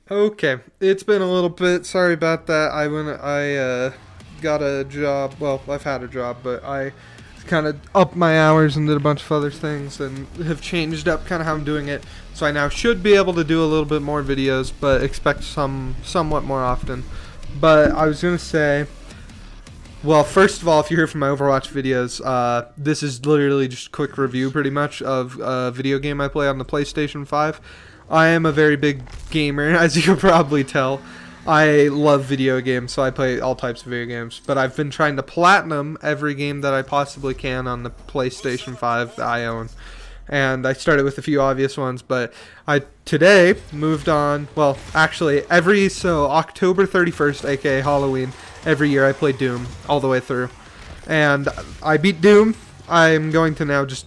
Okay, it's been a little bit. Sorry about that. I got a job. Well, I've had a job, but I kind of upped my hours and did a bunch of other things and have changed up kind of how I'm doing it. So I now should be able to do a little bit more videos, but expect somewhat more often. But I was gonna say, well, first of all, if you're here from my Overwatch videos, this is literally just a quick review, pretty much, of a video game I play on the PlayStation 5. I am a very big gamer, as you can probably tell. I love video games, so I play all types of video games. But I've been trying to platinum every game that I possibly can on the PlayStation 5 that I own. And I started with a few obvious ones, but I today moved on. Well, actually, October 31st, aka Halloween, every year I play Doom all the way through, and I beat Doom. I'm going to now just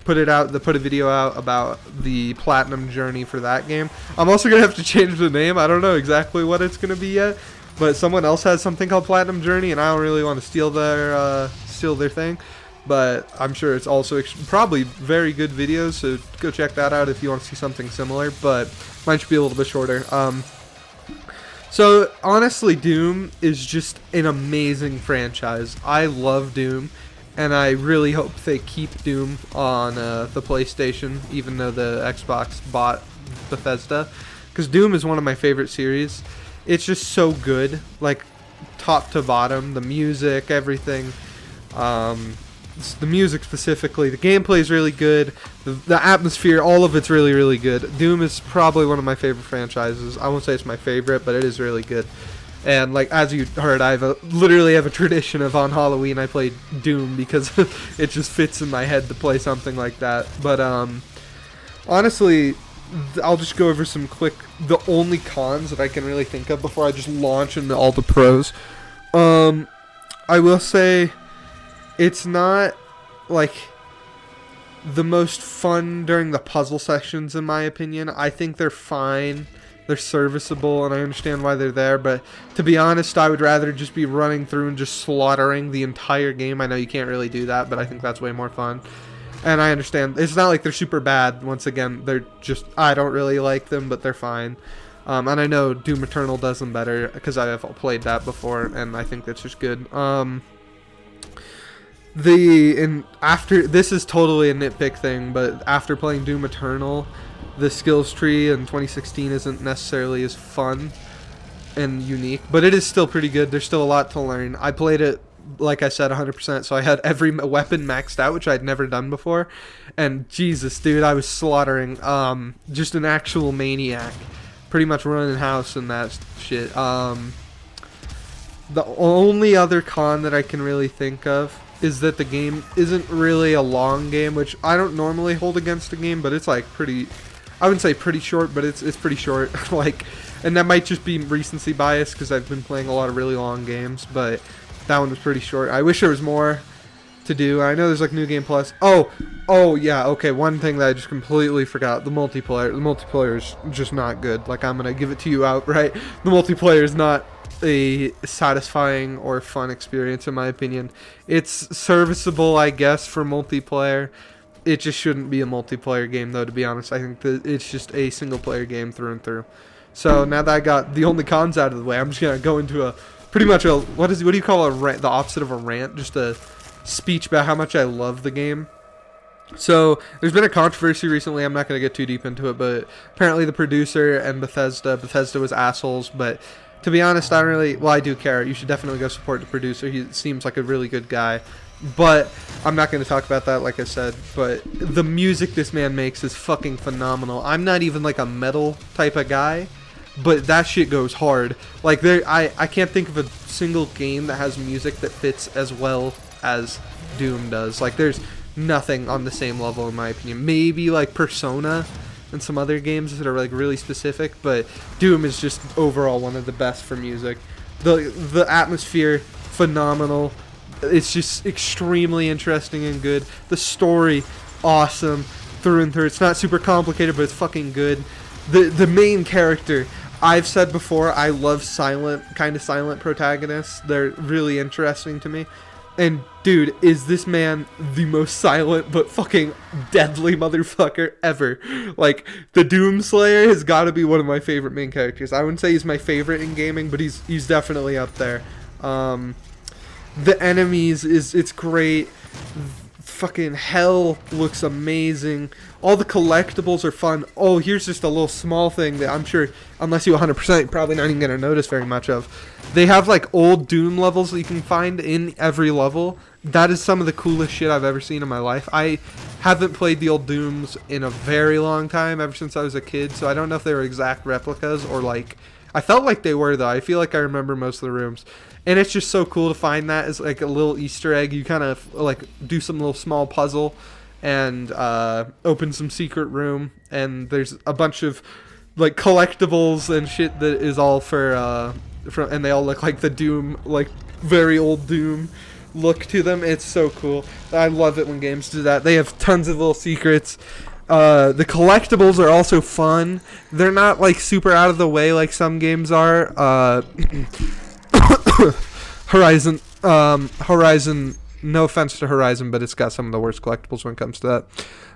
put a video out about the platinum journey for that game. I'm also gonna have to change the name. I don't know exactly what it's gonna be yet, but someone else has something called Platinum Journey, and I don't really want to steal their thing. But I'm sure it's also probably very good videos, so go check that out if you want to see something similar. But mine should be a little bit shorter. So honestly, Doom is just an amazing franchise. I love Doom, and I really hope they keep Doom on the PlayStation, even though the Xbox bought Bethesda, because Doom is one of my favorite series. It's just so good, like top to bottom, the music, everything. The music specifically, the gameplay is really good, the atmosphere, all of it's really, really good. Doom is probably one of my favorite franchises. I won't say it's my favorite, but it is really good. And like as you heard, literally have a tradition of on Halloween I play Doom because it just fits in my head to play something like that. But honestly, I'll just go over the only cons that I can really think of before I just launch into all the pros. I will say, it's not like the most fun during the puzzle sections, in my opinion. I think they're fine, they're serviceable, and I understand why they're there, but to be honest, I would rather just be running through and just slaughtering the entire game. I know you can't really do that, but I think that's way more fun. And I understand it's not like they're super bad. Once again, they're just, I don't really like them, but they're fine. And I know Doom Eternal does them better because I have played that before, and I think that's just good. After this is totally a nitpick thing, but after playing Doom Eternal, the skills tree in 2016 isn't necessarily as fun and unique, but it is still pretty good. There's still a lot to learn. I played it, like I said, 100%, so I had every weapon maxed out, which I'd never done before, and Jesus, dude, I was slaughtering, just an actual maniac, pretty much running house and that shit. The only other con that I can really think of is that the game isn't really a long game, which I don't normally hold against a game, but it's like pretty, I wouldn't say pretty short, but it's pretty short. Like, and that might just be recency bias because I've been playing a lot of really long games, but that one was pretty short. I wish there was more to do. I know there's like New Game Plus. Oh yeah, okay, one thing that I just completely forgot, the multiplayer. The multiplayer is just not good. Like, I'm gonna give it to you outright. The multiplayer is not a satisfying or fun experience, in my opinion. It's serviceable, I guess, for multiplayer. It just shouldn't be a multiplayer game, though, to be honest. I think that it's just a single player game through and through. So now that I got the only cons out of the way, I'm just gonna go into a pretty much a what do you call a rant, the opposite of a rant, just a speech about how much I love the game. So there's been a controversy recently. I'm not going to get too deep into it, but apparently the producer and Bethesda was assholes, but to be honest, I don't really, well, I do care. You should definitely go support the producer. He seems like a really good guy. But I'm not going to talk about that, like I said. But the music this man makes is fucking phenomenal. I'm not even like a metal type of guy, but that shit goes hard. Like, I can't think of a single game that has music that fits as well as Doom does. Like, there's nothing on the same level, in my opinion. Maybe like Persona and some other games that are like really specific, but Doom is just overall one of the best for music. The atmosphere, phenomenal. It's just extremely interesting and good. The story, awesome through and through. It's not super complicated, but it's fucking good. The main character, I've said before, I love silent protagonists. They're really interesting to me. And dude, is this man the most silent but fucking deadly motherfucker ever? Like, the Doomslayer has got to be one of my favorite main characters. I wouldn't say he's my favorite in gaming, but he's definitely up there. The enemies it's great. Fucking hell looks amazing. All the collectibles are fun. Oh, here's just a little small thing that I'm sure, unless you 100%, you're probably not even gonna notice very much of. They have like old Doom levels that you can find in every level. That is some of the coolest shit I've ever seen in my life. I haven't played the old Dooms in a very long time, ever since I was a kid, so I don't know if they were exact replicas or like... I felt like they were, though. I feel like I remember most of the rooms. And it's just so cool to find that as like a little Easter egg. You kind of like do some little small puzzle and open some secret room, and there's a bunch of like collectibles and shit that is all for and they all look like the Doom, like very old Doom look to them. It's so cool. I love it when games do that. They have tons of little secrets. The collectibles are also fun. They're not like super out of the way like some games are. Horizon, no offense to Horizon, but it's got some of the worst collectibles when it comes to that.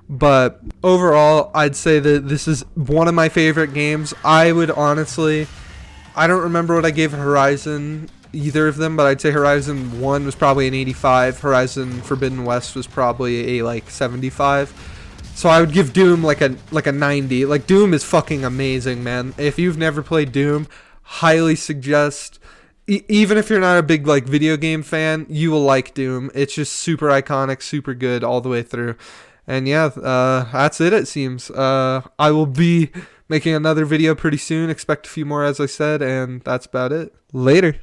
But overall, I'd say that this is one of my favorite games. I would honestly, I don't remember what I gave Horizon, either of them, but I'd say Horizon 1 was probably an 85. Horizon Forbidden West was probably a like 75. So I would give Doom like a 90. Like, Doom is fucking amazing, man. If you've never played Doom, highly suggest... even if you're not a big like video game fan, you will like Doom. It's just super iconic, super good all the way through. And yeah, that's it seems. I will be making another video pretty soon. Expect a few more, as I said, and that's about it. Later.